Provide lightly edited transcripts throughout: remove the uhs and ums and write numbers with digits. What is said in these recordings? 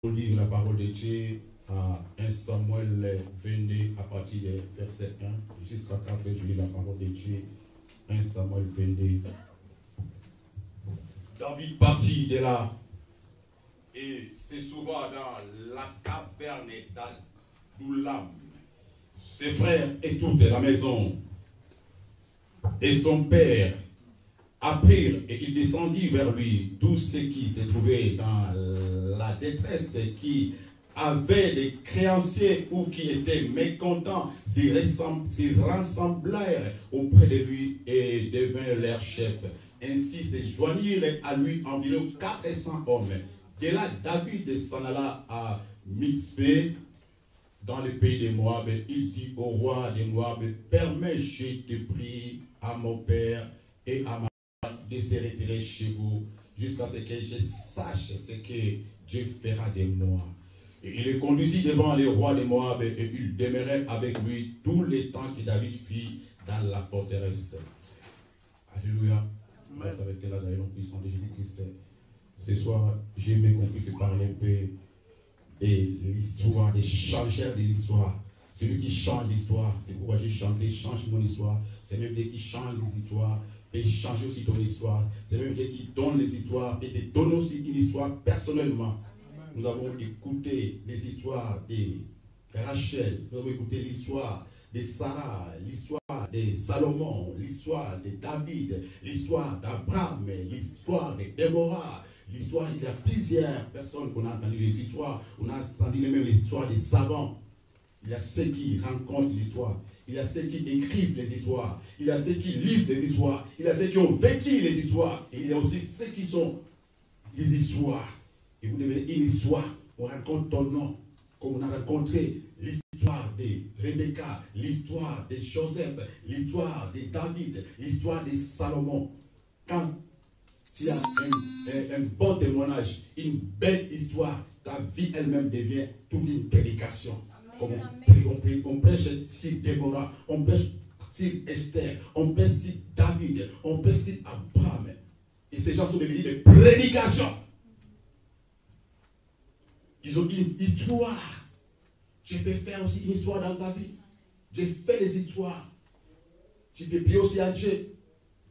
Nous lire la parole de Dieu à 1 Samuel 22 à partir du verset 1 jusqu'à 4. Je lis la parole de Dieu. 1 Samuel 22. David partit de là et se sauva dans la caverne d'Adullam. Ses frères et toute la maison et son père apprirent et il descendit vers lui tous ceux qui se trouvaient dans la détresse, qui avaient des créanciers ou qui étaient mécontents, s'y rassemblèrent auprès de lui et devinrent leur chef. Ainsi se joignirent à lui environ 400 hommes. De là, David s'en alla à Mitzpé, dans le pays de Moab. Il dit au roi de Moab: permets, je te prie, à mon père et à ma de se retirer chez vous jusqu'à ce que je sache ce que Dieu fera de moi. Et il le conduisit devant le roi de Moab et il demeurait avec lui tout le temps que David fit dans la forteresse. Alléluia. On va s'arrêter là dans le nom puissant de Jésus-Christ. Ce soir, j'aimerais qu'on puisse parler un peu de l'histoire, des changeurs de l'histoire. Celui qui change l'histoire, c'est pourquoi j'ai chanté change mon histoire. C'est même Dieu qui change les histoires et change aussi ton histoire. C'est même Dieu qui donne les histoires et te donne aussi une histoire personnellement. Nous avons écouté les histoires de Rachel, nous avons écouté l'histoire de Sarah, l'histoire de Salomon, l'histoire de David, l'histoire d'Abraham, l'histoire de Déborah. L'histoire, il y a plusieurs personnes qu'on a entendu les histoires. On a entendu même l'histoire des savants. Il y a ceux qui rencontrent l'histoire. Il y a ceux qui écrivent les histoires. Il y a ceux qui lisent les histoires. Il y a ceux qui ont vécu les histoires. Et il y a aussi ceux qui sont des histoires. Et vous devenez une histoire. On raconte ton nom. Comme on a rencontré l'histoire de Rebecca, l'histoire de Joseph, l'histoire de David, l'histoire de Salomon. Quand tu as un bon témoignage, une belle histoire, ta vie elle-même devient toute une prédication. Comme on prêche sur Déborah, on prêche sur Esther, on prêche sur David, on prêche sur Abraham. Et ces gens sont devenus des prédications. Ils ont une histoire. Tu peux faire aussi une histoire dans ta vie. Dieu fait des histoires. Tu peux prier aussi à Dieu.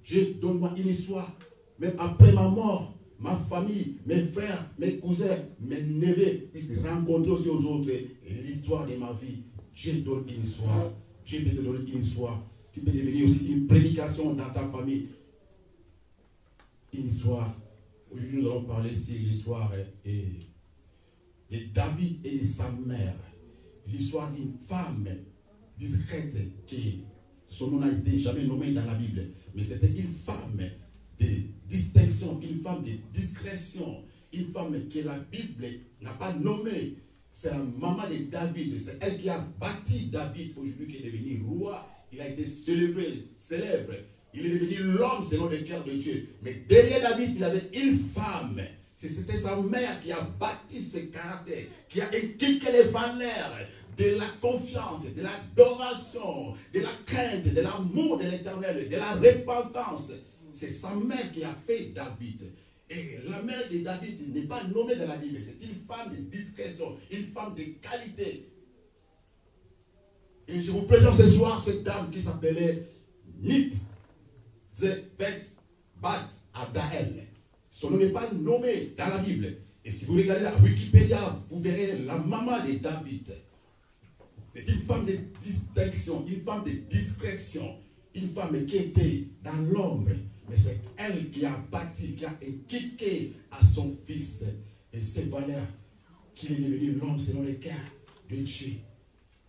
Dieu, donne-moi une histoire. Même après ma mort, ma famille, mes frères, mes cousins, mes neveux puissent rencontrer aussi aux autres l'histoire de ma vie. Dieu donne une histoire. Dieu peut te donner une histoire. Tu peux devenir aussi une prédication dans ta famille. Une histoire. Aujourd'hui, nous allons parler sur l'histoire de David et de sa mère. L'histoire d'une femme discrète qui, son nom n'a été jamais nommé dans la Bible. Mais c'était une femme de distinction, une femme de discrétion, une femme que la Bible n'a pas nommée. C'est la maman de David, c'est elle qui a bâti David aujourd'hui, qui est devenu roi. Il a été célèbre. Il est devenu l'homme selon le cœur de Dieu. Mais derrière David, il avait une femme. C'était sa mère qui a bâti ce caractère, qui a inculqué les valeurs de la confiance, de l'adoration, de la crainte, de l'amour de l'Éternel, de la repentance. C'est sa mère qui a fait David. Et la mère de David n'est pas nommée dans la Bible. C'est une femme de discrétion, une femme de qualité. Et je vous présente ce soir cette dame qui s'appelait Nit-Zepet Bat Adael. Son nom n'est pas nommé dans la Bible. Et si vous regardez la Wikipédia, vous verrez la maman de David. C'est une femme de distinction, une femme de discrétion, une femme qui était dans l'ombre. Mais c'est elle qui a bâti, qui a inculqué à son fils et ses valeurs, qu'il est devenu l'homme selon le cœur de Dieu.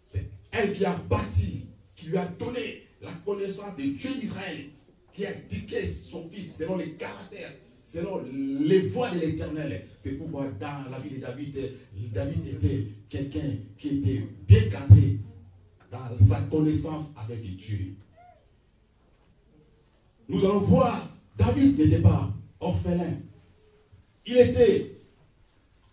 C'est elle qui a bâti, qui lui a donné la connaissance de Dieu d'Israël, qui a éduqué son fils selon les caractères, selon les voies de l'Éternel. C'est pourquoi dans la vie de David, David était quelqu'un qui était bien cadré dans sa connaissance avec Dieu. Nous allons voir, David n'était pas orphelin. Il était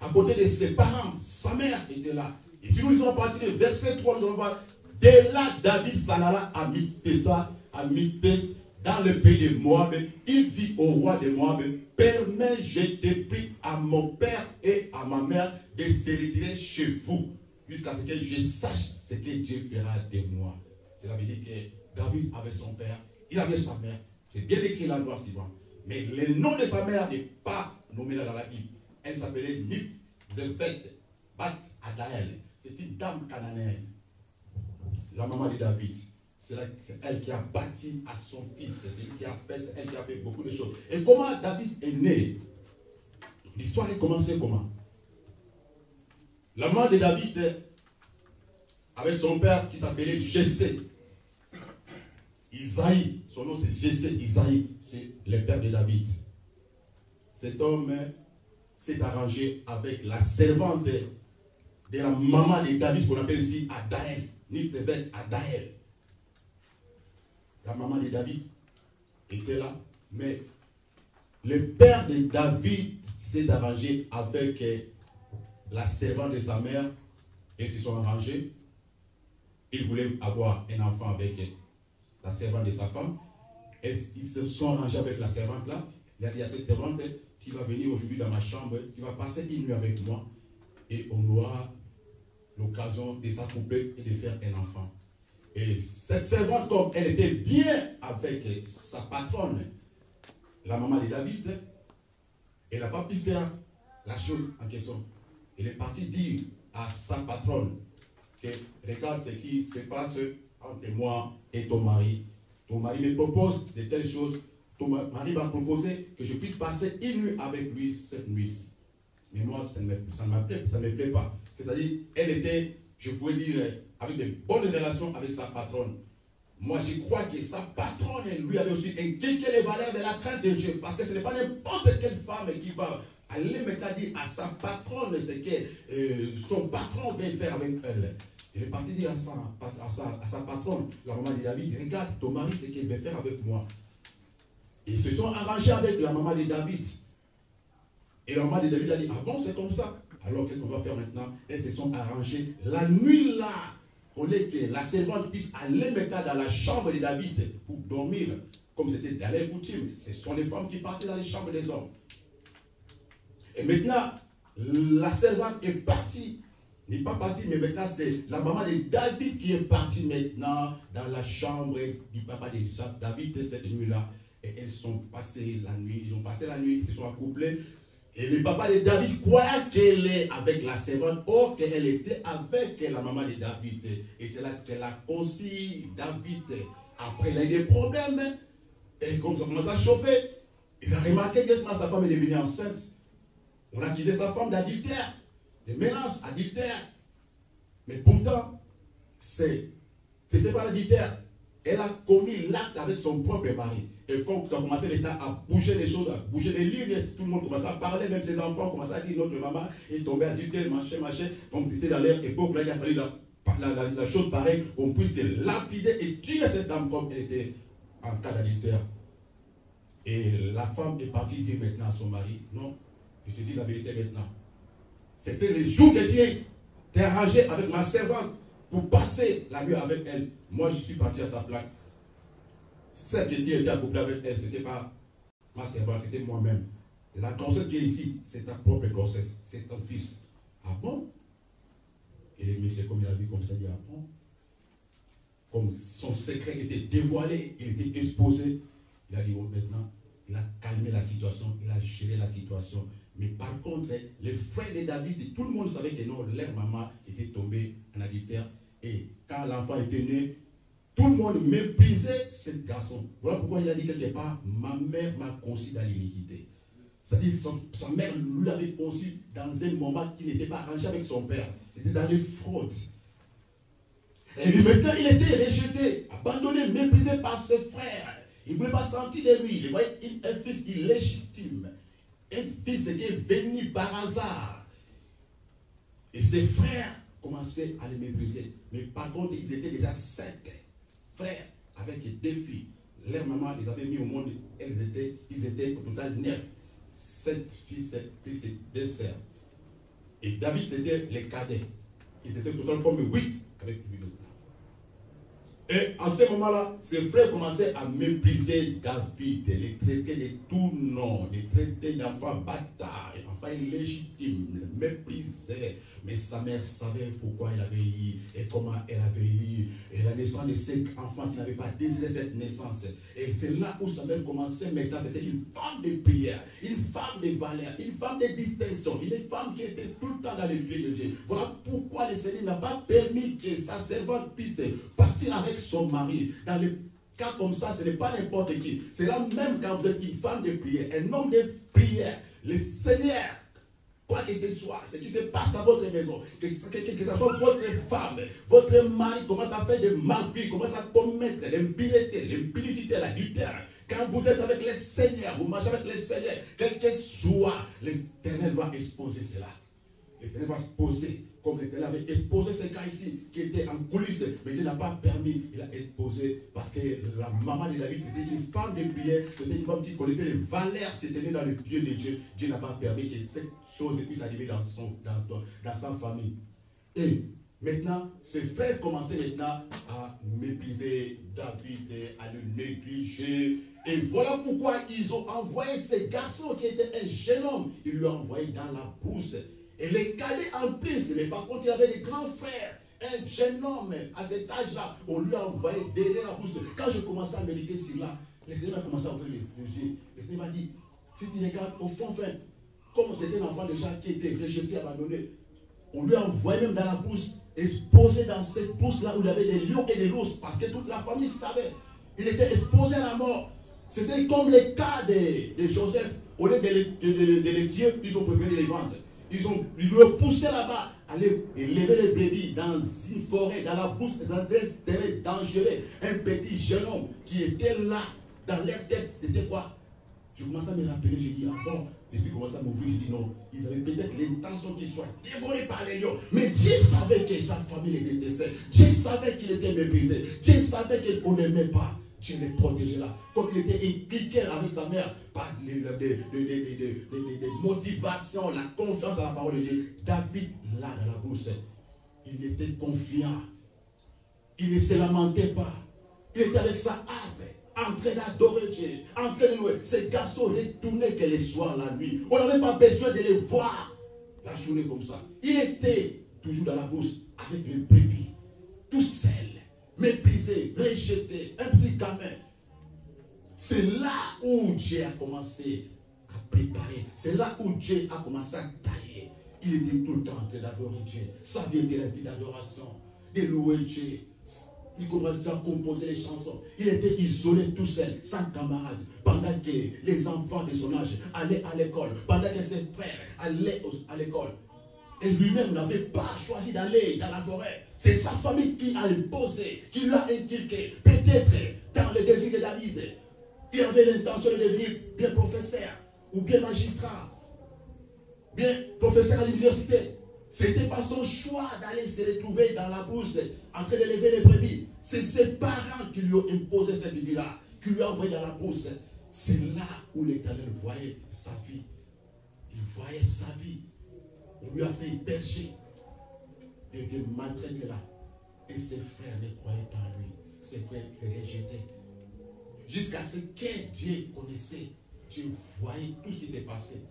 à côté de ses parents. Sa mère était là. Et si nous lisons à partir du verset 3, nous allons voir, dès là, David s'en alla à Mitzpé dans le pays de Moab, il dit au roi de Moab, permets, je te prie à mon père et à ma mère de se retirer chez vous, jusqu'à ce que je sache ce que Dieu fera de moi. Cela veut dire que David avait son père, il avait sa mère. C'est bien écrit là, noir suivant. Mais le nom de sa mère n'est pas nommé là dans la Bible. Elle s'appelait Nit Zelfet Bat Adaël. C'est une dame cananéenne. La maman de David. C'est elle qui a bâti à son fils. C'est elle qui a fait, c'est elle qui a fait beaucoup de choses. Et comment David est né? L'histoire est commencée comment? La maman de David, avec son père qui s'appelait Jessé. Isaïe, son nom c'est Jessé, Isaïe, c'est le père de David. Cet homme s'est arrangé avec la servante de la maman de David qu'on appelle ici Adaël. Nitzevet Adaël. La maman de David était là, mais le père de David s'est arrangé avec la servante de sa mère. Ils se sont arrangés. Il voulait avoir un enfant avec la servante de sa femme. Et ils se sont arrangés avec la servante là. Il a dit à cette servante, tu vas venir aujourd'hui dans ma chambre, tu vas passer une nuit avec moi et on aura l'occasion de s'accoupler et de faire un enfant. Et cette servante, comme elle était bien avec sa patronne, la maman de David, elle n'a pas pu faire la chose en question. Elle est partie dire à sa patronne que regarde ce qui se passe entre moi et ton mari. Ton mari me propose de telles choses. Ton mari m'a proposé que je puisse passer une nuit avec lui cette nuit. Mais moi, ça ne me plaît pas. C'est-à-dire, elle était, je pourrais dire, avec de bonnes relations avec sa patronne. Moi, je crois que sa patronne, lui, avait aussi inculqué les valeurs de la crainte de Dieu. Parce que ce n'est pas n'importe quelle femme qui va aller me dire à sa patronne ce que son patron veut faire avec elle. Il est parti dire à sa patronne, la maman de David, regarde ton mari ce qu'il veut faire avec moi. Et ils se sont arrangés avec la maman de David. Et la maman de David a dit, ah bon, c'est comme ça. Alors qu'est-ce qu'on va faire maintenant? Elles se sont arrangées. La nuit là, au lieu que la servante puisse aller maintenant dans la chambre de David pour dormir, comme c'était dans les coutumes, ce sont les femmes qui partaient dans les chambres des hommes. Et maintenant, la servante est partie. N'est pas partie, mais maintenant c'est la maman de David qui est partie maintenant dans la chambre du papa de David cette nuit-là. Et elles sont passées la nuit, ils ont passé la nuit, ils se sont accouplés. Et le papa de David croyait qu'elle est avec la servante, or qu'elle était avec la maman de David. Et c'est là qu'elle a conçu David. Après, il a eu des problèmes. Et comme ça commence à chauffer, il a remarqué que sa femme est devenue enceinte. On a accusé sa femme d'adultère, de mélange, adultère. Mais pourtant, c'était pas l'adultère. Elle a commis l'acte avec son propre mari. Et quand ça a commencé maintenant à bouger les choses, à bouger les livres, tout le monde commençait à parler, même ses enfants commençaient à dire notre maman est tombée adultère, machin. Donc c'était dans leur époque, là il a fallu la chose pareille, qu'on puisse lapider et tuer cette dame comme elle était en cas d'adultère. Et la femme est partie dire maintenant à son mari, non, je te dis la vérité maintenant. C'était le jour que tu t'es arrangé avec ma servante pour passer la nuit avec elle. Moi, je suis parti à sa place. Celle qui était accouplée avec elle, ce n'était pas ma servante, c'était moi-même. La grossesse qui est ici, c'est ta propre grossesse. C'est ton fils. Ah bon? Et le monsieur, comme il a vu comme ça, il dit, ah bon? Comme son secret était dévoilé, il était exposé, il a dit, oh, maintenant, il a calmé la situation, il a géré la situation. Mais par contre, les frères de David, tout le monde savait que non, leur maman était tombée en adultère. Et quand l'enfant était né, tout le monde méprisait ce garçon. Voilà pourquoi il a dit quelque part, ma mère m'a conçu dans l'iniquité. C'est-à-dire sa mère lui avait conçu dans un moment qui n'était pas arrangé avec son père. Il était dans les fraudes. Et maintenant, il était rejeté, abandonné, méprisé par ses frères. Il ne voulait pas sentir de lui. Il voyait un fils illégitime. Un fils qui est venu par hasard. Et ses frères commençaient à le mépriser. Mais par contre, ils étaient déjà 7 frères avec 2 filles. Leur maman les avait mis au monde. Ils étaient au total 9. 7 fils plus 2 sœurs. Et David, c'était les cadets. Ils étaient au total comme 8 avec lui. Et en ce moment-là, ses frères commençaient à mépriser David, les traiter de tout nom, les traiter d'enfants bâtards, enfants illégitimes, les méprisaient. Mais sa mère savait pourquoi elle avait eu et comment elle avait eu. Et la naissance de ces enfants qui n'avaient pas désiré cette naissance. Et c'est là où sa mère commençait maintenant. C'était une femme de prière, une femme de valeur, une femme de distinction, une femme qui était tout le temps dans les pieds de Dieu. Voilà pourquoi le Seigneur n'a pas permis que sa servante puisse partir avec son mari. Dans le cas comme ça, ce n'est pas n'importe qui. C'est là même quand vous êtes une femme de prière, un homme de prière, le Seigneur, quoi que ce soit, ce qui se passe dans votre maison, que ce soit votre femme, votre mari commence à faire des magouilles, commence à commettre l'impiété, l'impudicité, l'adultère. Quand vous êtes avec le Seigneur, vous marchez avec le Seigneur, quel que soit, l'Éternel va exposer cela. L'Éternel va se poser, comme l'Éternel avait exposé ce cas ici, qui était en coulisses, mais Dieu n'a pas permis, il a exposé, parce que la maman de David, c'était une femme de prière, c'était une femme qui connaissait les valeurs, c'était dans le pied de Dieu. Dieu n'a pas permis que cette chose puisse arriver dans sa famille. Et maintenant, ses frères commençaient maintenant à mépriser David, à le négliger. Et voilà pourquoi ils ont envoyé ce garçon qui était un jeune homme, ils l'ont envoyé dans la brousse. Et les cadets en plus, mais par contre, il y avait des grands frères, un jeune homme à cet âge-là, on lui a envoyé derrière la brousse. Quand je commençais à méditer sur là, le Seigneur a commencé à ouvrir les yeux. Le Seigneur m'a dit, si tu regardes au fond, comme c'était un enfant déjà qui était rejeté, abandonné, on lui a envoyé même dans la brousse, exposé dans cette brousse-là où il y avait des lions et des loups, parce que toute la famille savait. Il était exposé à la mort. C'était comme le cas de Joseph. Au lieu de les tuer, ils ont préféré les vendre. Ils le poussaient là-bas, aller élever les brebis dans une forêt, dans la brousse, dans un terrain dangereux. Un petit jeune homme qui était là, dans leur tête, c'était quoi? Je commençais à me rappeler, je dis, ah bon, l'esprit commençait à m'ouvrir, je dis non, ils avaient peut-être l'intention qu'il soit dévoré par les lions. Mais Dieu savait que sa famille le détestait. Dieu savait qu'il était méprisé. Dieu savait qu'on n'aimait pas. Dieu les protégeait là. Comme il était impliqué avec sa mère par des motivations, la confiance dans la parole de Dieu. David, là, dans la brousse, il était confiant. Il ne se lamentait pas. Il était avec sa harpe, en train d'adorer Dieu, en train de louer. Ces garçons retournaient que les soirs, la nuit. On n'avait pas besoin de les voir la journée comme ça. Il était toujours dans la brousse avec le brebis, tout seul, méprisé, rejeté, un petit gamin. C'est là où Dieu a commencé à préparer. C'est là où Dieu a commencé à tailler. Il était tout le temps en train d'adorer Dieu. Sa vie était la vie d'adoration, de louer Dieu. Il commençait à composer les chansons. Il était isolé tout seul, sans camarades. Pendant que les enfants de son âge allaient à l'école. Pendant que ses frères allaient à l'école. Et lui-même n'avait pas choisi d'aller dans la forêt. C'est sa famille qui a imposé, qui lui a inculqué. Peut-être dans le désir de David, il avait l'intention de devenir bien professeur ou bien magistrat, bien professeur à l'université. C'était pas son choix d'aller se retrouver dans la brousse en train d'élever les brebis. C'est ses parents qui lui ont imposé cette vie-là, qui lui ont envoyé dans la brousse. C'est là où l'Éternel voyait sa vie. Il voyait sa vie. On lui a fait berger. Il était maltraité là. Et ses frères ne croyaient pas en lui. Ses frères le rejetaient. Jusqu'à ce que Dieu connaissait. Dieu voyait tout ce qui s'est passé.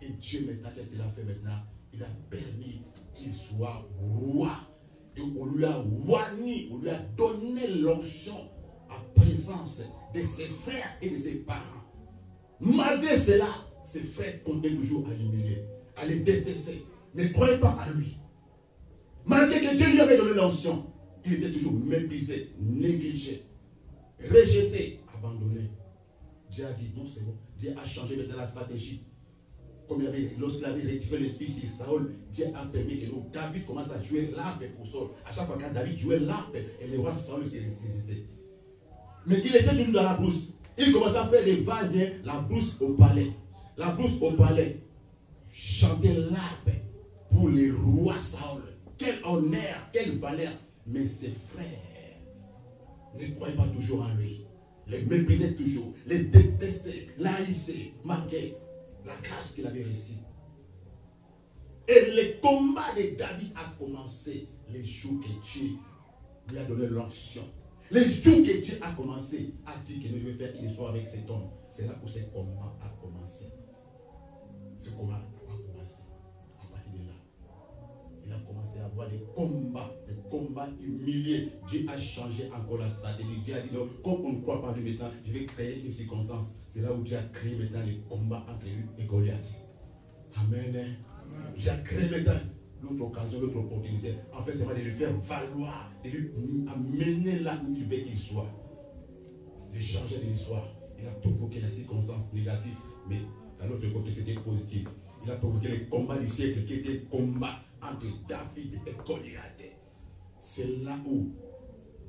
Et Dieu maintenant, qu'est-ce qu'il a fait maintenant? Il a permis qu'il soit roi. Et on lui a oigné, on lui a donné l'onction en présence de ses frères et de ses parents. Malgré cela, ses frères comptaient toujours à l'humilier, à les détester. Ne croyaient pas à lui. Malgré que Dieu lui avait donné l'onction, il était toujours méprisé, négligé, rejeté, abandonné. Dieu a dit non, c'est bon. Dieu a changé maintenant la stratégie. Comme lorsqu'il avait retiré l'esprit sur Saül, Dieu a permis que David commence à jouer l'arpe pour Saul. À chaque fois que David jouait l'arpe, et le roi Saül s'est ressuscité. Mais il était toujours dans la brousse. Il commençait à faire des va-et-vient, la brousse au palais. La brousse au palais. Chanter l'arpe pour le roi Saül. Quel honneur, quelle valeur. Mais ses frères ne croyaient pas toujours en lui. Les méprisaient toujours, les détestaient, l'haïssaient, marquaient la grâce qu'il avait reçue. Et le combat de David a commencé les jours que Dieu lui a donné l'onction. Les jours que Dieu a commencé, a dit que nous devons faire une histoire avec cet homme. C'est là où ce combat a commencé. Ce combat a commencé. À partir de là, il a commencé à avoir des combats humiliés. Dieu a changé encore la stratégie. Dieu a dit, non, comme on ne croit pas en lui maintenant, je vais créer une circonstance. C'est là où Dieu a créé maintenant les combats entre lui et Goliath. Amen. Dieu a créé maintenant l'autre occasion, l'autre opportunité. En fait, c'est de lui faire valoir, de lui amener là où il veut qu'il soit. De changer de l'histoire. Il a provoqué la circonstance négative, mais d'un autre côté, c'était positif. Il a provoqué les combats du siècle qui étaient combats entre David et Goliath. C'est là où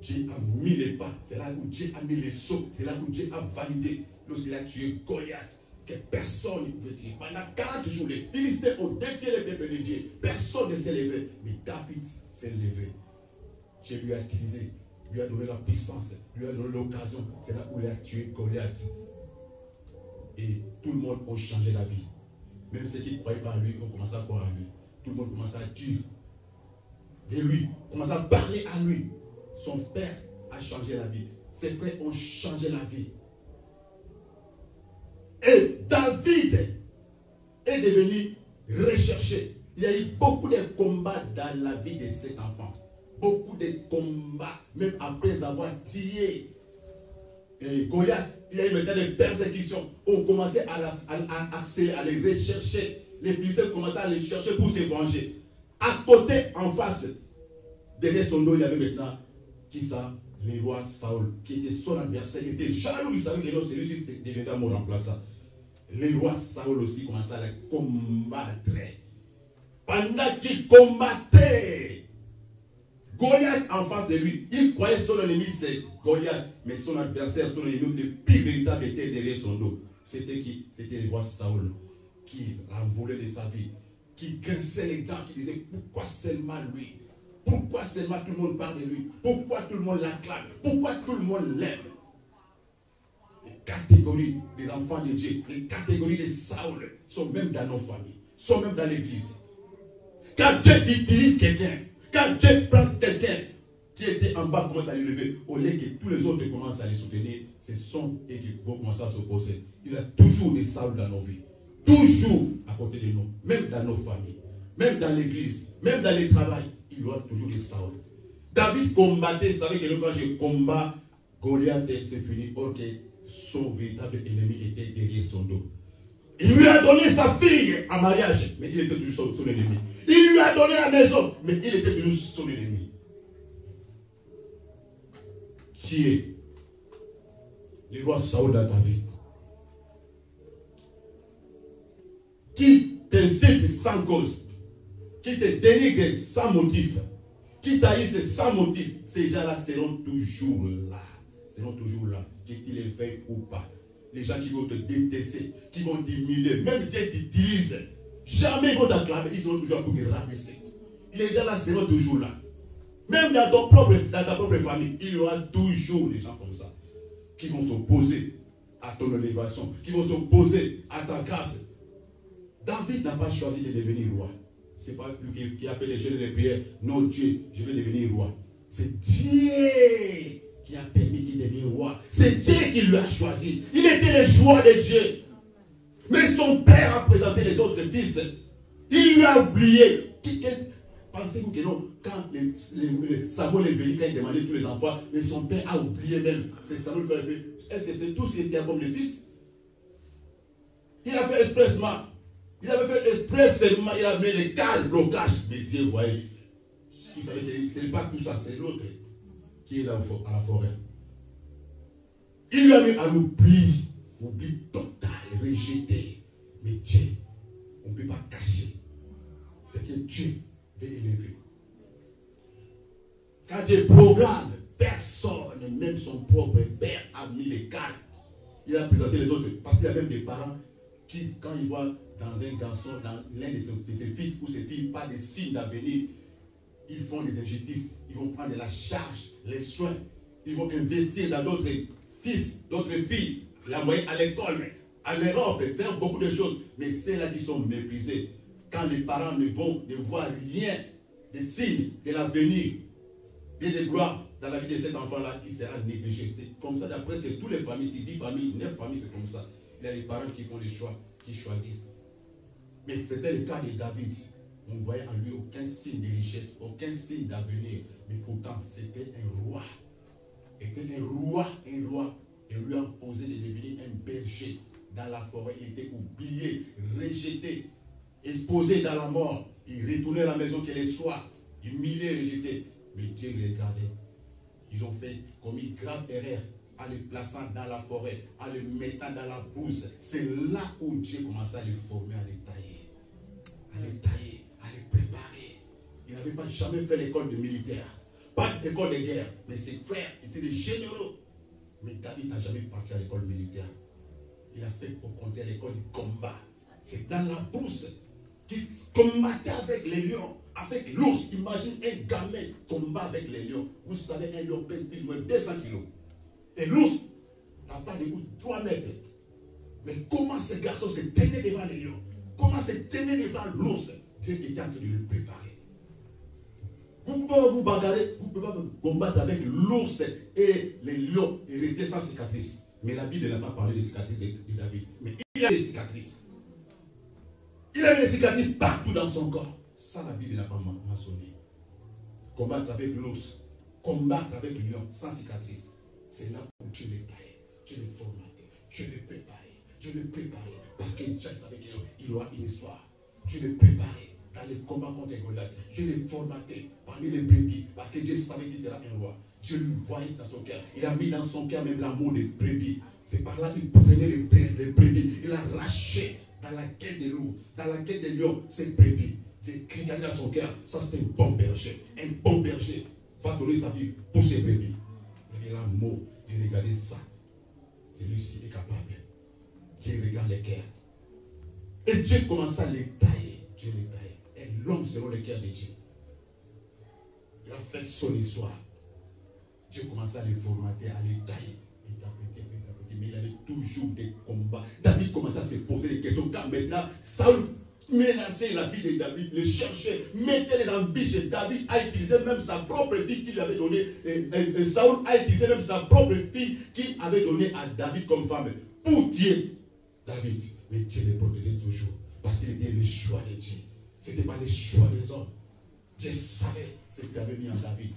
Dieu a mis les pas, c'est là où Dieu a mis les sauts, c'est là où Dieu a validé lorsqu'il a tué Goliath. Que personne ne pouvait tuer. Pendant 40 jours, les Philistins ont défié le peuple de Dieu. Personne ne s'est levé. Mais David s'est levé. Dieu lui a utilisé, lui a donné la puissance, lui a donné l'occasion. C'est là où il a tué Goliath. Et tout le monde a changé la vie. Même ceux qui ne croyaient pas à lui ont commencé à croire à lui. Tout le monde commence à dire de lui, commence à parler à lui. Son père a changé la vie. Ses frères ont changé la vie. Et David est devenu recherché. Il y a eu beaucoup de combats dans la vie de cet enfant. Beaucoup de combats, même après avoir tué Goliath. Il y a eu maintenant des persécutions. On commençait à accélérer, à les rechercher. Les Philistins commençaient à les chercher pour se venger. À côté, en face, derrière son dos, il y avait maintenant qui ça? Le roi Saül, qui était son adversaire. Il était jaloux, il savait que celui-ci deviendra mon remplaçant. Le roi Saül aussi commençait à les combattre. Pendant qu'il combattait Goliath en face de lui, il croyait son ennemi c'est Goliath, mais son adversaire, son ennemi, le pire véritable était derrière son dos. C'était qui? C'était le roi Saül, qui en voulait de sa vie, qui grinçait les dents, qui disait pourquoi seulement lui? Pourquoi seulement tout le monde parle de lui? Pourquoi tout le monde l'acclame? Pourquoi tout le monde l'aime? Les catégories des enfants de Dieu, les catégories de Saül sont même dans nos familles, sont même dans l'église. Quand Dieu utilise quelqu'un, quand Dieu prend quelqu'un qui était en bas, commence à le lever, au lieu que tous les autres commencent à les soutenir, ce sont eux qui vont commencer à s'opposer. Il y a toujours des Saül dans nos vies, toujours à côté de nous, même dans nos familles, même dans l'église, même dans le travail. Il y aura toujours des Saül. David combattait, il savait que quand je combats, Goliath, c'est fini. Ok, son véritable ennemi était derrière son dos. Il lui a donné sa fille en mariage, mais il était toujours son ennemi. Il lui a donné la maison, mais il était toujours son ennemi. Qui est le roi Saül dans ta vie? Qui t'incite sans cause, qui te dénigre sans motif, qui t'haïssent sans motif, ces gens-là seront toujours là. Seront toujours là, qu'ils les veuillent ou pas. Les gens qui vont te détester, qui vont t'humilier, même Dieu t'utilise, jamais ils vont t'acclamer, ils seront toujours là pour te rabaisser. Les gens là seront toujours là. Même dans ta propre famille, il y aura toujours des gens comme ça, qui vont s'opposer à ton élévation, qui vont s'opposer à ta grâce. David n'a pas choisi de devenir roi. Ce n'est pas lui qui a fait les jeûnes et les prières. Non, Dieu, je vais devenir roi. C'est Dieu qui a permis qu'il devienne roi. C'est Dieu qui lui a choisi. Il était le choix de Dieu. Mais son père a présenté les autres fils. Il lui a oublié. Pensez-vous que non, quand Samuel est venu, quand il demandait tous les enfants, mais son père a oublié même. C'est Samuel qui a fait. Est-ce que c'est tous qui étaient comme les fils? Il a fait expressement. Il avait fait expressément, il a mis les cales, blocage. Mais Dieu voyait. Il savait que ce n'est pas tout ça, c'est l'autre qui est là à la forêt. Il lui a mis à l'oubli, oubli total, rejeté. Mais Dieu, on ne peut pas cacher ce que Dieu veut élever. Quand Dieu programme, personne, même son propre père, a mis les cales. Il a présenté les autres. Parce qu'il y a même des parents qui, quand ils voient dans un garçon, dans l'un de ses fils ou ses filles, pas de signes d'avenir, ils font des injustices. Ils vont prendre la charge, les soins. Ils vont investir dans d'autres fils, d'autres filles, l'envoyer à l'école, à l'Europe, faire beaucoup de choses. Mais ceux-là qui sont méprisés, quand les parents ne voient rien, des signes de l'avenir, et de gloire, dans la vie de cet enfant-là, il sera négligé. C'est comme ça, d'après toutes les familles, c'est 10 familles, 9 familles, c'est comme ça. Il y a les parents qui font les choix, qui choisissent. Mais c'était le cas de David. On ne voyait en lui aucun signe de richesse, aucun signe d'avenir. Mais pourtant, c'était un roi. C'était un roi. Et lui a imposé de devenir un berger dans la forêt. Il était oublié, rejeté, exposé dans la mort. Il retournait à la maison quel est soir, humilié, rejeté. Mais Dieu regardait. Ils ont commis grave erreur en le plaçant dans la forêt, en le mettant dans la bouse. C'est là où Dieu commençait à le former, à le tailler. À le tailler, à le préparer. Il n'avait pas jamais fait l'école de militaire. Pas d'école de guerre. Mais ses frères étaient des généraux. Mais David n'a jamais parti à l'école militaire. Il a fait au contraire l'école du combat. C'est dans la bourse qu'il combattait avec les lions, avec l'ours. Imagine un gamin combat avec les lions. Vous savez, un lion pèse plus de 200 kilos. Et l'ours, la taille de l'ours, 3 mètres. Mais comment ce garçon se tenait devant les lions? Comment se tenait devant l'ours? Dieu était en train de le préparer. Vous ne pouvez pas vous bagarrer, vous ne pouvez pas combattre avec l'ours et les lions et rester sans cicatrices. Mais la Bible n'a pas parlé des cicatrices de David. Mais il a des cicatrices. Il a des cicatrices partout dans son corps. Ça, la Bible n'a pas mentionné. Combattre avec l'ours, combattre avec le lion sans cicatrices. C'est là où Dieu les taillait, Dieu les formatait, Dieu les préparait, Dieu les préparait. Parce que Dieu savait qu'il aura une histoire. Dieu les préparait dans les combats contre Goliath. Dieu les formatait parmi les brebis. Parce que Dieu savait qu'il sera un roi. Dieu lui voyait dans son cœur. Il a mis dans son cœur même l'amour des brebis. C'est par là qu'il prenait les brebis. Il a arraché dans la quête des loups, dans la quête des lions, ces brebis. Dieu regardait dans son cœur. Ça, c'est un bon berger. Un bon berger va donner sa vie pour ses brebis. Il y a l'amour. Dieu regardait ça. Celui-ci est capable. Dieu regarde les cœurs. Et Dieu commence à les tailler. Dieu les taille. Et l'homme selon le cœur de Dieu. Il a fait son histoire. Dieu commençait à les formater, à les tailler. Petit à petit, mais il avait toujours des combats. David commençait à se poser des questions. Car maintenant, Saül menaçait la vie de David, le cherchait, mettait les ambitions. David a utilisé même sa propre fille qu'il lui avait donnée. Saül a utilisé même sa propre fille qu'il avait donnée à David comme femme. Pour Dieu, David. Mais Dieu les protégeait toujours. Parce qu'il était le choix de Dieu. Ce n'était pas le choix des hommes. Dieu savait ce qu'il avait mis en David.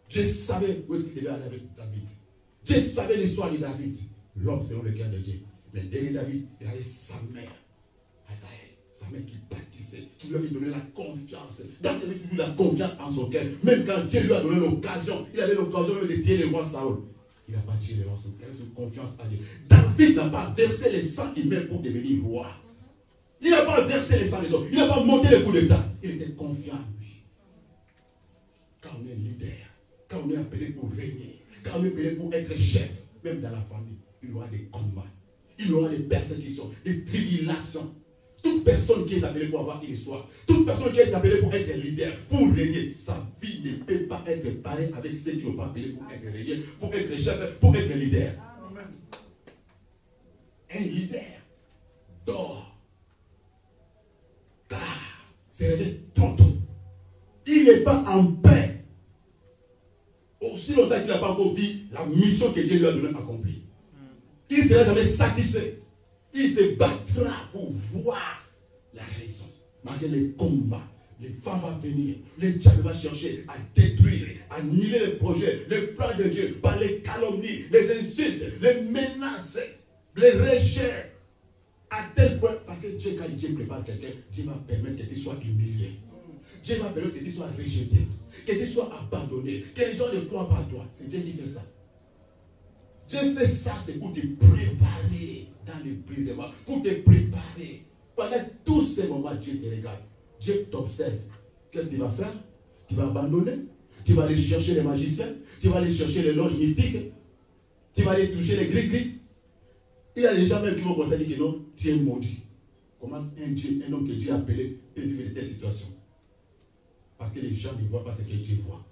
Dieu savait où est-ce qu'il devait aller avec David. Dieu savait l'histoire de David. L'homme selon le cœur de Dieu. Mais derrière David, il avait sa mère. Sa mère qui bâtissait, qui lui avait donné la confiance. David avait toujours la confiance en son cœur. Même quand Dieu lui a donné l'occasion, il avait l'occasion même de tuer le roi Saül. Il n'a pas tué le roi Saül. Il avait une confiance à Dieu. David n'a pas versé le sang humain pour devenir roi. Il n'a pas versé le sang des autres. Il n'a pas monté le coup d'état. Il était confiant en lui. Quand on est leader, quand on est appelé pour régner, quand on est appelé pour être chef, même dans la famille, il y aura des combats. Il y aura des persécutions, des tribulations. Toute personne qui est appelée pour avoir une histoire, toute personne qui est appelée pour être leader, pour régner, sa vie ne peut pas être pareille avec ceux qui n'ont pas appelé pour être régné, pour être chef, pour être leader. Amen. Un leader dort. Se réveille tantôt. Il n'est pas en paix. Aussi longtemps qu'il n'a pas encore vu la mission que Dieu lui a donnée accomplie. Il ne sera jamais satisfait. Il se battra pour voir la raison. Malgré les combats, les vents vont venir. Le diable va chercher à détruire, à annuler les projets, les plans de Dieu par les calomnies, les insultes, les menaces, les rejets. À tel point, parce que Dieu, quand Dieu prépare quelqu'un, Dieu va permettre que tu sois humilié. Dieu va permettre que tu sois rejeté, que tu sois abandonné, que les gens ne croient pas à toi. C'est Dieu qui fait ça. Dieu fait ça, c'est pour te préparer dans le brisement, pour te préparer. Pendant tous ces moments, Dieu te regarde. Dieu t'observe. Qu'est-ce qu'il va faire? Tu vas abandonner. Tu vas aller chercher les magiciens. Tu vas aller chercher les loges mystiques. Tu vas aller toucher les gris-gris. Il y a des gens même qui vont constater que non, tu es maudit. Comment un homme que Dieu a appelé peut vivre de telles situations? Parce que les gens ne voient pas ce que Dieu voit.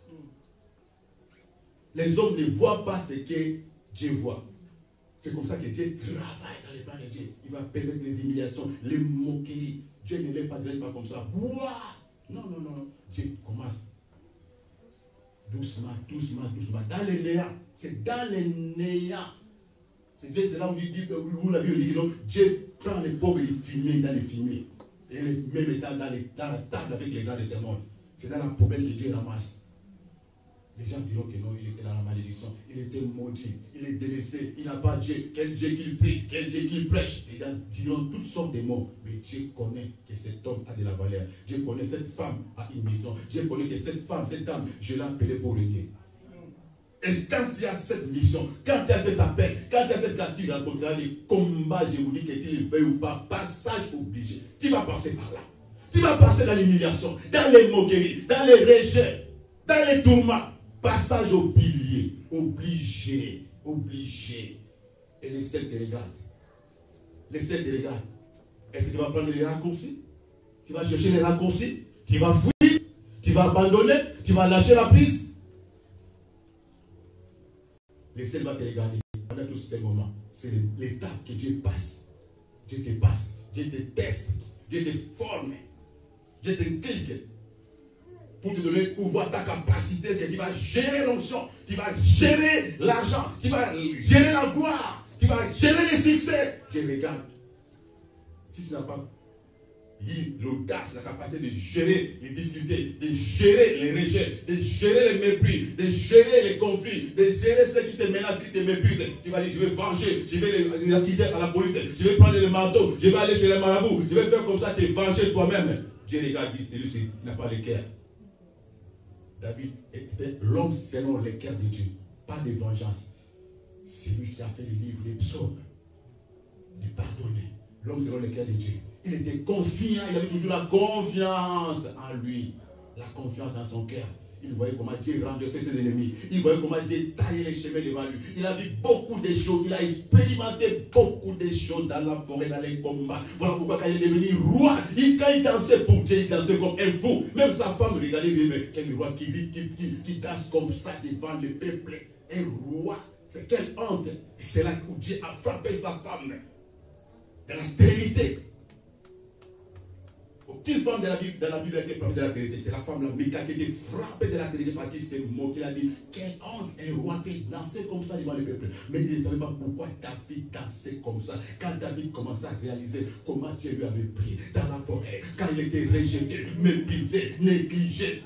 Les hommes ne voient pas ce que Dieu voit. C'est comme ça que Dieu travaille dans les plans de Dieu. Il va permettre les humiliations, les moqueries. Dieu ne laisse pas comme ça. Ouah! Non. Dieu commence doucement. doucement, doucement, doucement. Dans les néants. C'est dans les néants. C'est là où il dit, où la Bible dit que Dieu prend les pauvres et les fumiers dans les fumiers. Et les met dans la table avec les grands de ce monde. C'est dans la poubelle que Dieu ramasse. Les gens diront que non, il était dans la malédiction, il était maudit, il est délaissé, il n'a pas Dieu. Quel Dieu qu'il prie, quel Dieu qu'il prêche. Les gens diront toutes sortes de mots. Mais Dieu connaît que cet homme a de la valeur. Dieu connaît que cette femme a une mission. Dieu connaît que cette femme, cette dame, je l'ai appelée pour régner. Et quand il y a cette mission, quand il y a cet appel, quand il y a cette nature, rencontrera les combats, je vous dis que tu le veuilles ou pas, passage obligé. Tu vas passer par là. Tu vas passer dans l'humiliation, dans les moqueries, dans les rejets, dans les tourments. Passage au pilier, obligé, obligé. Et les ciels te regardent. Les ciels te regardent. Est-ce que tu vas prendre les raccourcis? Tu vas chercher les raccourcis? Tu vas fuir? Tu vas abandonner? Tu vas lâcher la prise? Les ciels vont te regarder pendant tous ces moments. C'est l'étape que Dieu passe. Dieu te passe. Dieu te teste. Dieu te forme. Dieu te clique. Pour te donner le pouvoir, ta capacité, que tu vas gérer l'onction, tu vas gérer l'argent, tu vas gérer la gloire, tu vas gérer les succès. Dieu regarde. Si tu n'as pas l'audace, la capacité de gérer les difficultés, de gérer les rejets, de gérer les mépris, de gérer les conflits, de gérer ceux qui te menacent, qui te méprisent, tu vas dire, je vais venger, je vais les accuser à la police, je vais prendre le manteau, je vais aller chez les marabouts, je vais faire comme ça, te venger toi-même. Dieu regarde, dit, celui-ci n'a pas le cœur. David était l'homme selon le cœur de Dieu. Pas de vengeance. C'est lui qui a fait le livre des psaumes. De pardonner. L'homme selon le cœur de Dieu. Il était confiant. Il avait toujours la confiance en lui. La confiance dans son cœur. Il voyait comment Dieu renversait ses ennemis. Il voyait comment Dieu taillait les chemins devant lui. Il a vu beaucoup de choses. Il a expérimenté beaucoup de choses dans la forêt, dans les combats. Voilà pourquoi quand il est devenu roi, quand il dansait pour Dieu, il dansait comme un fou. Même sa femme regardait, mais quel roi qui danse comme ça devant le peuple. Un roi, c'est quelle honte. C'est là où Dieu a frappé sa femme. De la stérilité. Aucune femme dans la Bible a été frappée de la vérité. C'est la femme, la Mika, qui a été frappée de la vérité parce qu'il s'est moqué. Il a dit, quelle honte, un roi qui dansait comme ça devant le peuple. Mais il ne savait pas pourquoi David dansait comme ça. Quand David commençait à réaliser comment Dieu lui avait pris dans la forêt, quand il était rejeté, méprisé, négligé,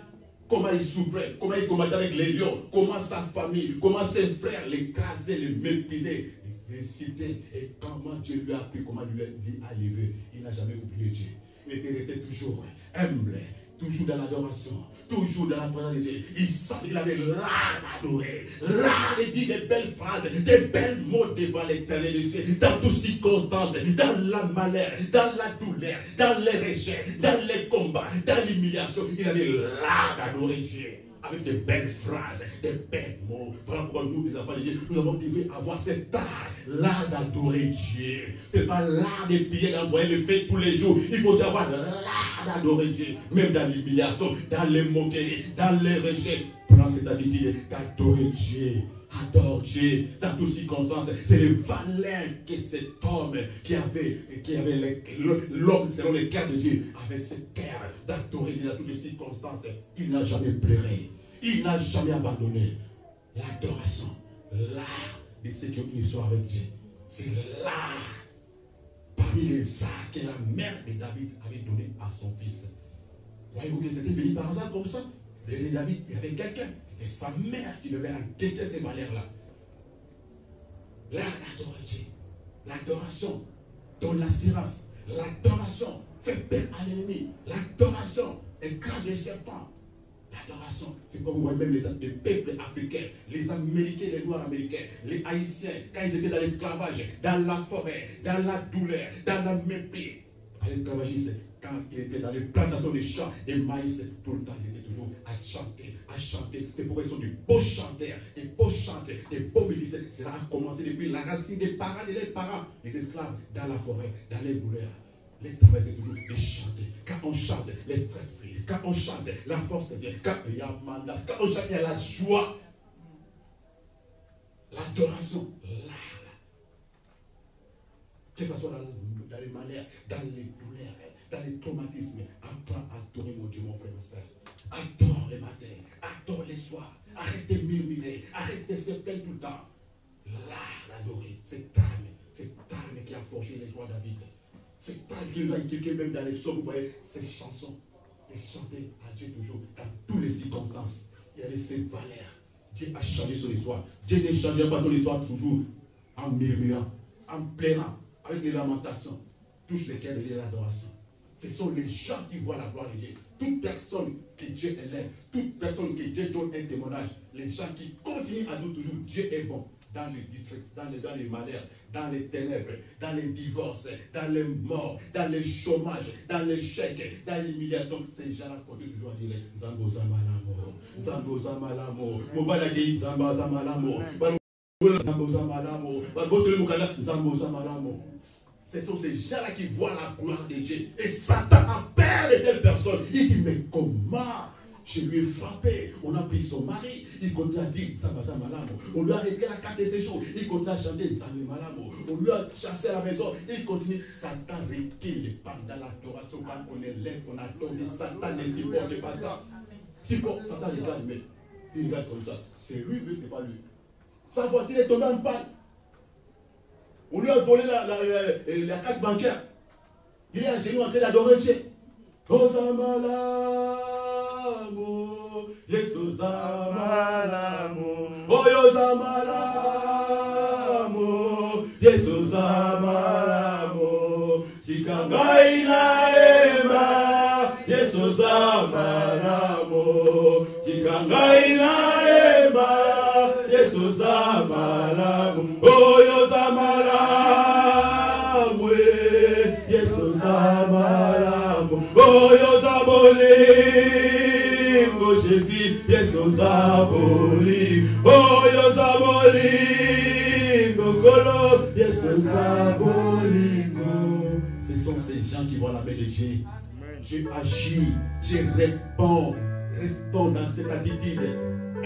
comment il souffrait, comment il combattait avec les lions, comment sa famille, comment ses frères l'écrasaient, le méprisaient, les citaient, et comment Dieu lui a appris, comment lui a dit à lever. Il n'a jamais oublié Dieu. Il était resté toujours humble, toujours dans l'adoration, toujours dans la présence de Dieu. Il savait qu'il avait l'art d'adorer, l'art de dire des belles phrases, des belles mots devant l'éternel de Dieu, dans toutes circonstances, dans la malheur, dans la douleur, dans les rejets, dans les combats, dans l'humiliation. Il avait l'art d'adorer Dieu. Avec des belles phrases, des belles mots. Voilà pourquoi nous, les enfants de Dieu, nous avons dû avoir cet art, l'art d'adorer Dieu. Ce n'est pas l'art de prier, d'envoyer le fait tous les jours. Il faut avoir l'art d'adorer Dieu. Même dans l'humiliation, dans les moqueries, dans les rejets. Prends cette attitude d'adorer Dieu. Adore Dieu dans toutes circonstances. C'est le valeur que cet homme qui avait l'homme selon le cœur de Dieu avait ce cœur d'adorer Dieu dans toutes les circonstances. Il n'a jamais pleuré. Il n'a jamais abandonné. L'adoration, l'art de ce qu'il soit avec Dieu. C'est l'art parmi les arts que la mère de David avait donné à son fils. Voyez-vous que c'était venu par hasard comme ça? David, il y avait quelqu'un. C'était sa mère qui devait enquêter ces valeurs-là. L'art d'adorer Dieu. L'adoration donne l'assurance. L'adoration fait peur à l'ennemi. L'adoration écrase les serpents. L'adoration, c'est comme vous voyez même les peuples africains, les Américains, les Noirs américains, les Haïtiens, quand ils étaient dans l'esclavage, dans la forêt, dans la douleur, dans la mépris. À l'esclavagisme, quand il était dans les plantations de champs, de maïs, tout le temps, ils étaient toujours à chanter, à chanter. C'est pourquoi ils sont des beaux chanteurs, des beaux musiciens. Cela a commencé depuis la racine des parents, les esclaves, dans la forêt, dans les douleurs. Les travailleurs étaient toujours de chanter. Quand on chante, les stress free. Quand on chante, la force vient. Quand il y a mandat, quand on chante, il y a la joie. L'adoration, l'art. Que ce soit dans les manières, dans les douleurs, dans les traumatismes. Apprends à adorer mon Dieu, mon frère, ma soeur. Adore les matins, adore les les soirs. Arrête de murmurer. Arrête de se plaindre tout le temps. L'adorer. C'est Tarn qui a forgé les rois David. C'est Tarn qui nous a inculqué même dans les psaumes. Vous voyez, ces chansons. Et chanter à Dieu toujours dans toutes les circonstances. Il y a ses valeurs. Dieu a changé son histoire. Dieu ne change pas ton histoire toujours en murmurant, en pleurant, avec des lamentations. Touche lesquelles il y a l'adoration. Ce sont les gens qui voient la gloire de Dieu. Toute personne que Dieu élève, toute personne que Dieu donne un témoignage, les gens qui continuent à dire toujours Dieu est bon. Dans les districts, dans les malheurs, dans les ténèbres, dans les divorces, dans les morts, dans les chômages, dans les chèques, dans l'humiliation. Ces gens-là continuent toujours à dire Zambo Zamalamo, Zambo Zamalamo, Mobalaki Zamba Zamalamo, Zambo Zamalamo, Zambo Zamalamo. Ce sont ces gens-là qui voient la gloire de Dieu. Et Satan a peur de telle personne. Il dit, mais comment? Je lui ai frappé, on a pris son mari, il continue à dire Zamba Malamo. On lui a arrêté la carte de séjour, il continue à chanter Zamba Malamo. On lui a chassé à la maison, il continue. Satan recule pendant l'adoration. Quand on est lève, on adore. Satan ne supporte pas ça. Satan regarde, mais il regarde comme ça. C'est lui, mais ce n'est pas lui. Sa voiture est tombée en panne. On lui a volé la carte bancaire. Il est à genoux en train d'adorer Dieu. Oh Zamba Malamo, Yesu Zamba Malamo, oh yo Zamba Malamo, Yesu Zamba Malamo, Tikangai na ema, Yesu Zamba Malamo, Tikangai na ema, Yesu Zamba Malamo, oh yo Zamba Malamo, Yesu Zamba Malamo, oh yo Zabolingo, Jésus, Yesu Zaboli, oh yo Zabolingo, Kolo, Yesu Zabolingo. Ce sont ces gens qui voient la main de Dieu. Dieu agit, Dieu répond, restons dans cette attitude.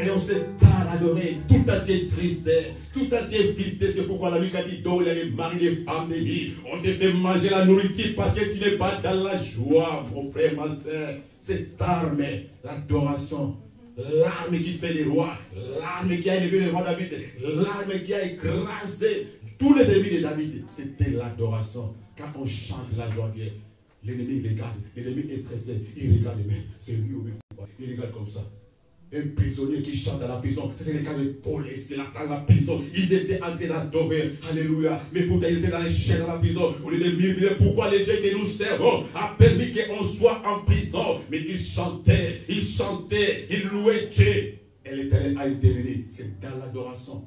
Et on s'est à l'adorer, tout entier triste, tout entier fisté. C'est pourquoi la nuit quand il dort, il y a les maris, les femmes, les nuits. On te fait manger la nourriture parce que tu n'es pas dans la joie, mon frère, ma soeur. Cette arme, l'adoration, l'arme qui fait les rois, l'arme qui a élevé les rois de David, l'arme qui a écrasé tous les ennemis de David. C'était l'adoration. Quand on chante la joie, l'ennemi regarde, l'ennemi est stressé, il regarde, mais c'est lui au but. Il regarde comme ça. Un prisonnier qui chante dans la prison, c'est le cas de Paul et Silas dans la prison. Ils étaient en train d'adorer, alléluia. Mais pourtant ils étaient dans les chaînes dans la prison. On les murmurait pourquoi le Dieu que nous servons a permis qu'on soit en prison. Mais ils chantaient, ils louaient Dieu. Et l'Éternel a intervenu. C'est dans l'adoration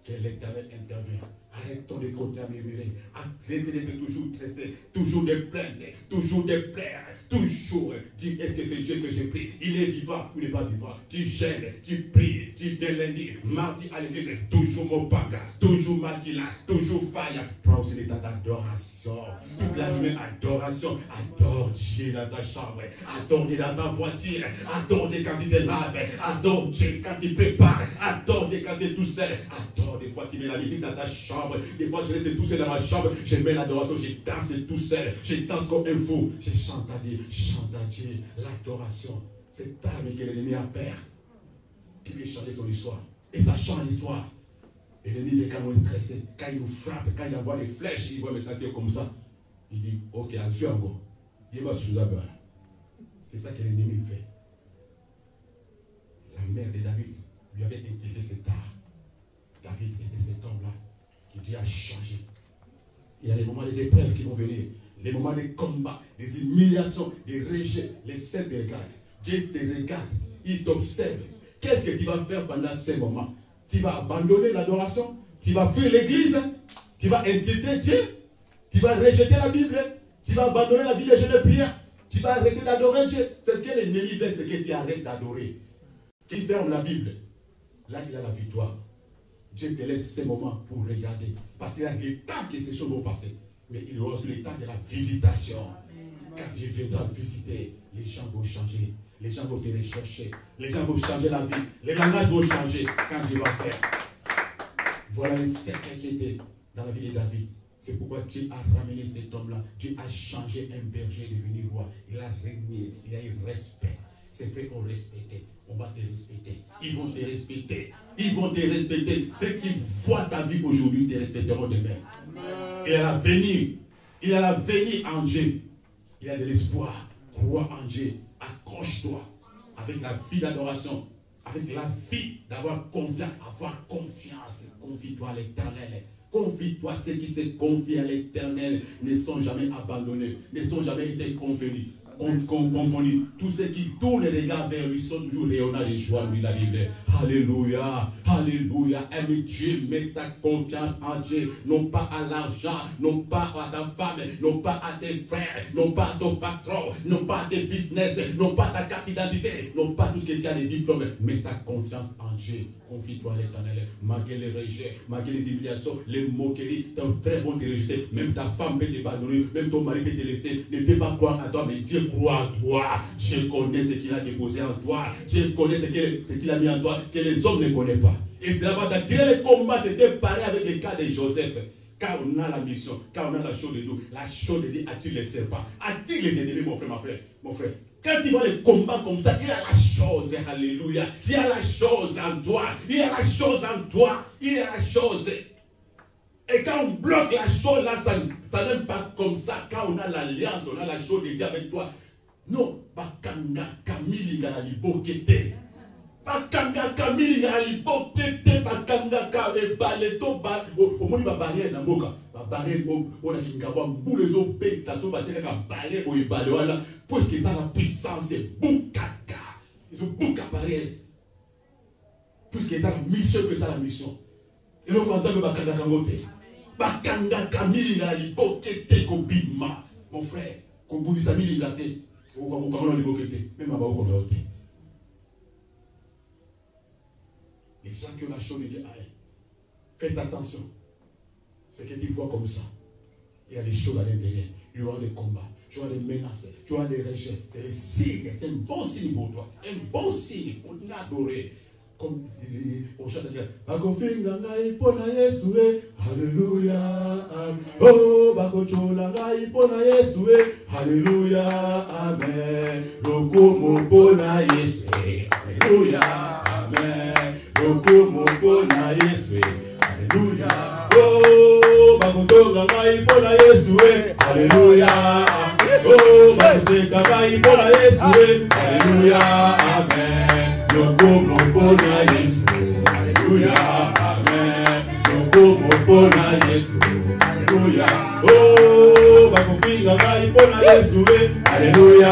que l'Éternel intervient. Arrêtons de continuer à murmurer. Arrêtez de toujours rester, toujours de plaindre, toujours de plaire. Toujours dire est-ce que c'est Dieu que j'ai pris? Il est vivant ou il n'est pas vivant? Tu gênes, tu pries, tu viens lundi, mardi à l'église, toujours mon papa, toujours Makila, toujours Faya. Prends aussi l'état d'adoration. Toute la journée, adoration. Adore Dieu dans ta chambre, adore Dieu dans ta voiture, adore Dieu quand tu te laves, adore Dieu quand tu prépares, adore Dieu quand tu es tout seul, adore des fois tu mets la musique dans ta chambre, des fois je reste tout seul dans ma chambre, je mets l'adoration, je danse tout seul, je danse comme un fou, je chante à Dieu. Chante à Dieu, l'adoration. C'est arme que l'ennemi a peur. Qui veut changer ton histoire. Et ça change l'histoire. Et l'ennemi, quand on est stressé, quand il nous frappe, quand il envoie les flèches, il voit maintenant Dieu comme ça. Il dit, ok, à Dieu encore. Il va sous la barre. C'est ça que l'ennemi fait. La mère de David lui avait intégré cet art. David était cet homme-là qui Dieu a changé. Il y a des moments des épreuves qui vont venir. Les moments de combat, des humiliations, des rejets, les sept te regardent. Dieu te regarde, il t'observe. Qu'est-ce que tu vas faire pendant ces moments? Tu vas abandonner l'adoration? Tu vas fuir l'église? Tu vas insulter Dieu? Tu vas rejeter la Bible? Tu vas abandonner la vie des jeunes de prière? Tu vas arrêter d'adorer Dieu? C'est ce que l'ennemi veut, c'est que tu arrêtes d'adorer. Qu'il ferme la Bible. Là, il a la victoire. Dieu te laisse ces moments pour regarder. Parce qu'il y a le temps que ces choses vont passer. Mais il y aura aussi le temps de la visitation. Quand Dieu viendra visiter, les gens vont changer. Les gens vont te rechercher. Les gens vont changer la vie. Les langages vont changer quand Dieu va faire. Voilà les secrets qui étaient dans la vie de David. C'est pourquoi Dieu a ramené cet homme-là. Dieu a changé un berger devenu roi. Il a régné. Il a eu respect. Ces frères ont respecté. On va te respecter. Ils vont te respecter. Ils vont te respecter. Ceux qui voient ta vie aujourd'hui te respecteront demain. Il y a l'avenir. Il y a l'avenir en Dieu. Il y a de l'espoir. Crois en Dieu. Accroche-toi avec la vie d'adoration. Avec la vie d'avoir confiance. Avoir confiance. Confie-toi à l'Éternel. Confie-toi. Ceux qui se confient à l'Éternel ne sont jamais abandonnés. Ne sont jamais été confondus. Tous ceux qui tournent les regards vers lui sont toujours rayonnants de joie, lui la Bible. Alléluia, alléluia. Aime Dieu, mets ta confiance en Dieu, non pas à l'argent, non pas à ta femme, non pas à tes frères, non pas à ton patron, non pas à tes business, non pas à ta carte d'identité, non pas tout ce que tu as les diplômes. Mets ta confiance en Dieu. Confie-toi à l'Éternel. Malgré les rejets, malgré les humiliations, les moqueries, ton frère vont te rejeter, même ta femme peut te abandonner, même ton mari peut te laisser. Ne peut pas croire à toi, mais Dieu croit en toi. Dieu connaît ce qu'il a déposé en toi. Dieu connaît ce qu'il a mis en toi, que les hommes ne connaissent pas. Et cela va t'attirer le combat. C'était pareil avec le cas de Joseph. Car on a la mission, car on a la chose de Dieu. La chose de Dieu attire les serpents, attire les ennemis, mon frère, ma frère, mon frère. Quand tu vois les combats comme ça, il y a la chose, alléluia. Il y a la chose en toi. Il y a la chose en toi. Il y a la chose. Et quand on bloque la chose là, ça n'aime pas comme ça. Quand on a l'alliance, on a la chose de Dieu avec toi. Non, bakanga kamili ngana libokete. Bakanga kamili ngana libokete. Bakanga kave baleto ba. Omoni ba barrière na mboka. Ba barrière on a kingawa mbule zo peta zo ba tcheka ka barrière o ibale wala. Parce que ça la puissance est bukaka. Ils ont buka barrière. Puisque ça la mission que ça la mission. Et donc on va dire bakanga kangote. Bakanga kamili ngana libokete ko bima. Mon frère, ko bulisa mili ngate. Même à les gens qui ont la chose de Dieu, faites attention. C'est que tu vois comme ça. Il y a des choses à l'intérieur. Il y aura des combats, tu auras des menaces, tu auras des rejets. C'est le signe, c'est un bon signe pour toi. Un bon signe pour l'adorer. Comme on chante à dire, Bakofinga ngai pona Yesu, Alléluia. Oh, Bakochola ngai pona Yesu, Alléluia. Amen. Lokomo pona Yesu, Alléluia. Amen. Lokomo pona Yesu, Alléluia. Oh, Bakotonga ngai pona Yesu, Alléluia. Oh, Bakoseka ngai pona Yesu, Alléluia. Amen. Lokomo pona Yesu, Alléluia, Amen. Lokomo pona Yesu, Alléluia. Oh, bakofinga ngai pona Yesu, Alléluia.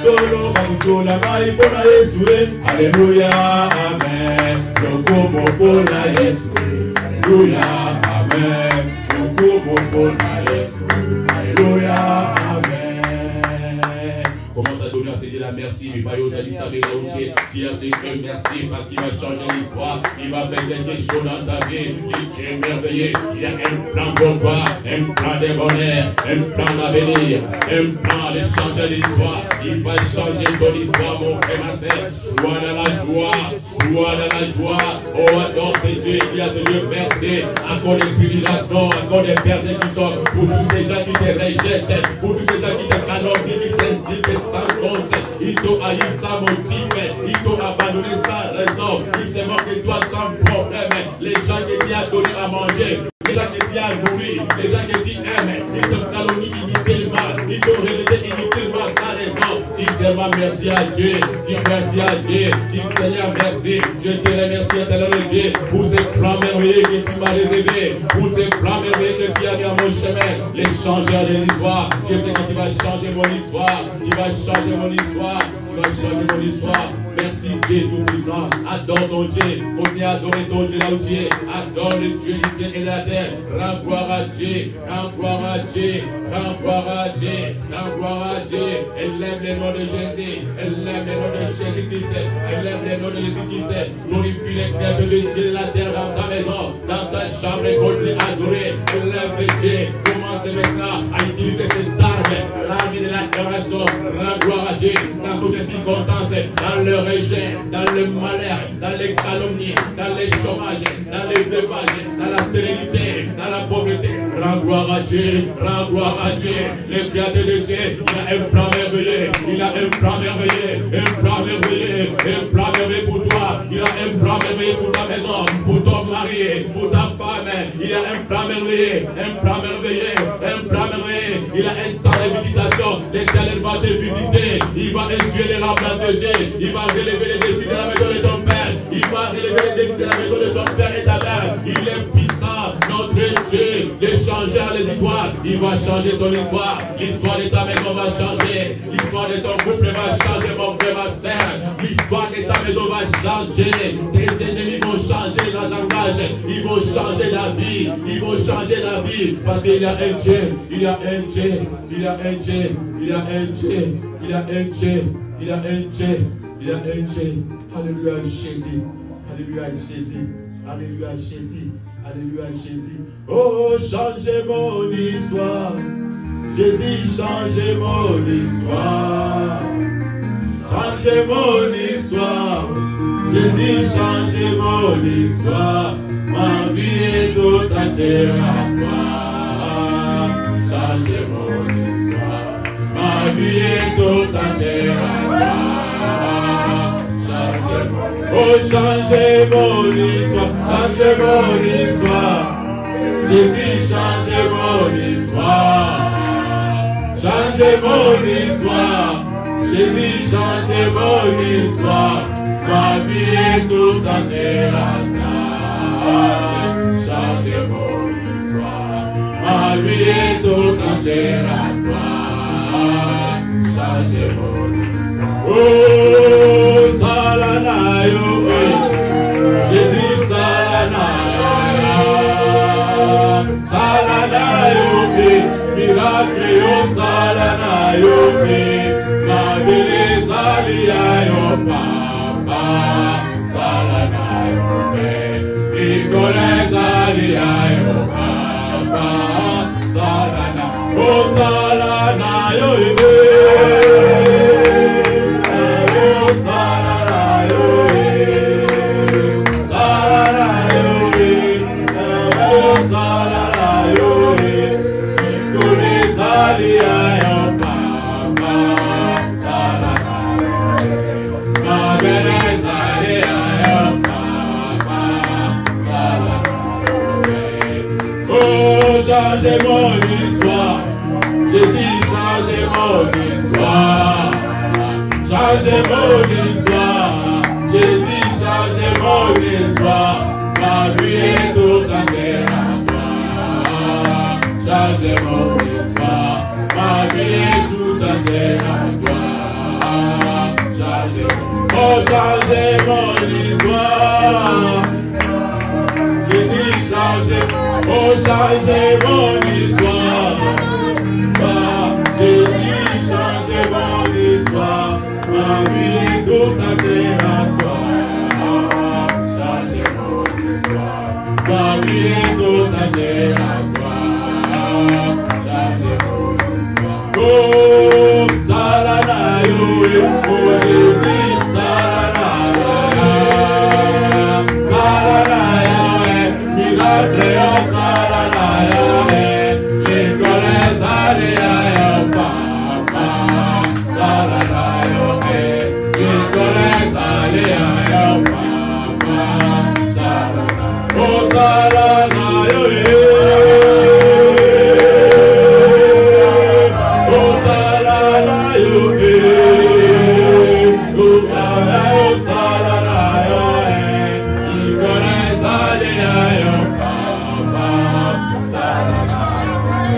Solo bakochola ngai pona Yesu, Alléluia, Amen. Lokomo pona Yesu, Alléluia, Amen. Lokomo pona Yesu, Alléluia, Amen. Commence à donner à Seigneur la merci. Mais pas aux amis, ça veut dire dis à Seigneur merci parce qu'il va changer l'histoire. Il va faire quelque chose dans ta vie. Il est merveilleux. Il y a un plan pour toi, un plan de bonheur, un plan d'avenir, un plan de changer l'histoire. Il va changer ton histoire, mon frère, ma soeur. Sois dans la joie, sois dans la joie. Oh, adore ces Dieu qui a Seigneur merci. Encore des tribulations, encore des persécutions. Pour tous ces gens qui te rejettent, pour tous ces gens qui te calomnient, qui t'insultent sans cause. Ils t'ont haï sans motif, ils t'ont abandonné sans raison. Ils se moquent de toi sans problème. Les gens qui t'ont donné à manger, les gens qui t'ont nourri, les gens qui t'aiment, ils t'ont calomnié inutilement, ils t'ont rejeté inutilement sans raison. Dis seulement merci à Dieu, dis merci à Dieu, dis Seigneur merci. Je te remercie à ton Dieu pour ces plans merveilleux que tu m'as réservés, pour ces plans merveilleux que tu as mis à mon chemin, les changeurs de l'histoire. Je sais que tu vas changer mon histoire, tu vas changer mon histoire, tu vas changer mon histoire. Merci Dieu tout-puissant. Adore ton Dieu. Continue à adorer ton Dieu là où tu es. Adore le Dieu du ciel et de la terre. Rends gloire à Dieu. Rends gloire à Dieu. Rends gloire à Dieu. Rends gloire à Dieu. Élève le nom de Jésus. Élève le nom de Jésus-Christ. Élève le nom de Jésus-Christ. Glorifie les cœurs du ciel et de la terre dans ta maison, dans ta chambre. Continue à adorer. Élève Dieu. Commence maintenant à utiliser cette arme. L'arme de la restaure. Rends gloire à Dieu dans toutes les circonstances, dans le rejet, dans le malheur, dans les calomnies, dans les chômages, dans les veuvages, dans la stérilité, dans la pauvreté. Rends gloire à Dieu, rends gloire à Dieu. Le Créateur des cieux, il a un plan merveilleux, il a un plan merveilleux, un plan merveilleux, un plan merveilleux pour toi. Il a un plan merveilleux pour ta maison, pour ton mari, pour ta femme. Il a un plan merveilleux, un plan merveilleux, un plan merveilleux. Il a un temps de visitation. L'Éternel va te visiter. Il va essuyer les larmes dans tes yeux. Il va relever les défis de la maison de ton père. Il va relever les défis de la maison de ton père et ta mère. Il est puissant, notre Dieu, de changer les histoires. Il va changer ton histoire. L'histoire de ta maison va changer. L'histoire de ton couple va changer, mon frère, ma soeur. L'histoire de ta maison va changer. Tes ennemis vont changer le langage. Ils vont changer la vie. Ils vont changer la vie. Parce qu'il y a un Dieu. Il y a un Dieu. Il y a un Dieu. Il y a un Dieu. Il y a un Dieu. Il y a un Dieu. Il y a un Dieu. Alléluia Jésus. Alléluia Jésus. Alléluia Jésus. Alléluia Jésus. Oh, changez mon histoire. Jésus, changez mon histoire. Changez mon histoire. Jésus, changez mon histoire. Ma vie est tout entière à toi. Changez mon histoire. Ma vie est tout entière à toi. Changez mon... Oh, changez mon histoire. Changez mon histoire. Jésus, changez mon histoire. Changez mon histoire. Jésus, changez mon histoire. Ma vie est tout entière à toi. Changez mon histoire. Ma vie est tout entière à toi. Changez mon histoire. Oh, Salanayo, Jésus, Salanayo. Salanayo, miracle, oh, Salanayo, ma vie, Saliayo, Papa, Salanayo, Nicolas, Saliayo, Papa, Salanayo, oh, Salanayo, changez mon histoire. J'ai dit changez mon histoire. Changez mon histoire. J'ai dit changez mon histoire. Ma vie est tout entière à toi. Changez mon histoire. Ma vie est tout entière à toi. Changez mon... Oh, changez mon histoire. J'ai dit changez. Oh, changez mon histoire. J'ai dit changez mon histoire. Ma vie est tout entière à toi. Changez mon histoire. Ma vie est tout entière à toi. Changez mon histoire. Oh, Salanayo, oh, Jésus.